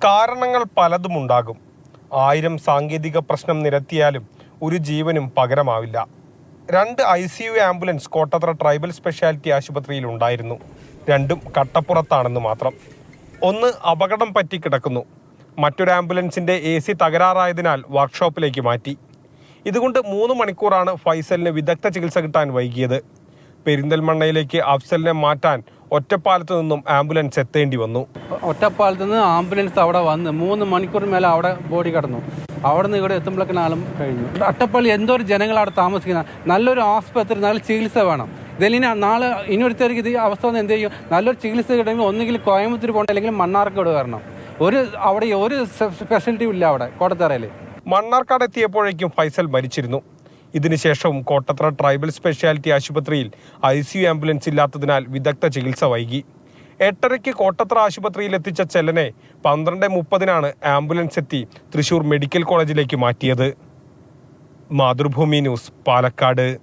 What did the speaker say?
കാരണങ്ങൾ പലതുമുണ്ടാകും. 1000 സാങ്കേതിക പ്രശ്നം നിരത്തിയാലും ഒരു ജീവനും പകരമാവില്ല. 2 ICU ambulance Kottathara tribal speciality ആശുപത്രിയിൽ ഉണ്ടായിരുന്നു. രണ്ടും കട്ടപ്പുറത്താണെന്ന് മാത്രം. ഒന്ന് അപകടം പറ്റി കിടക്കുന്നു. മറ്റൊരു ആംബുലൻസിന്റെ AC തകരാറായതിനാൽ വർക്ക്ഷോപ്പിലേക്ക് മാറ്റി. ഇതുകൊണ്ട് 3 മണിക്കൂറാണ് ഫൈസലിന് വിദഗ്ധ ചികിത്സ കിട്ടാൻ വൈകിയത്. പെരിന്തൽമണ്ണയിലേക്ക് അഫ്സലിനെ മാറ്റാൻ ഒറ്റപ്പാലത്ത് നിന്നും ആംബുലൻസ് എത്തേണ്ടി വന്നു. ഒറ്റപ്പാലത്ത് നിന്ന് ആംബുലൻസ് അവിടെ വന്ന് 3 മണിക്കൂർ മേലെ അവിടെ ബോഡി കിടന്നു. അവിടെ നിന്ന് ഇവിടെ എത്തുമ്പോഴേക്കാളും കഴിഞ്ഞു. അട്ടപ്പള്ളി എന്തോരം ജനങ്ങൾ അവിടെ താമസിക്കുന്ന, നല്ലൊരു ആസ്പത്രി, നല്ല ചികിത്സ വേണം. ഇതിന് നാളെ ഇനിയൊരുത്തർക്ക് ഇത് അവസ്ഥ വന്ന് എന്ത് ചെയ്യും? നല്ലൊരു ചികിത്സ കിട്ടണമെങ്കിൽ ഒന്നുകിൽ കോയമ്പത്തൂർ പോകണം, അല്ലെങ്കിൽ മണ്ണാർക്കാട് വരണം. അവിടെ ഒരു സ്പെഷ്യാലിറ്റി ഇല്ല അവിടെ കോട്ടത്തറയിൽ. മണ്ണാർക്കാട് എത്തിയപ്പോഴേക്കും ഫൈസൽ മരിച്ചിരുന്നു. ഇതിനുശേഷവും കോട്ടത്തറ ട്രൈബൽ സ്പെഷ്യാലിറ്റി ആശുപത്രിയിൽ ICU ആംബുലൻസ് ഇല്ലാത്തതിനാൽ വിദഗ്ധ ചികിത്സ വൈകി. 8:30 കോട്ടത്തറ ആശുപത്രിയിൽ എത്തിച്ച ചെല്ലനെ 12:30 ആംബുലൻസ് എത്തി തൃശൂർ മെഡിക്കൽ കോളേജിലേക്ക് മാറ്റിയത്. മാതൃഭൂമി ന്യൂസ്, പാലക്കാട്.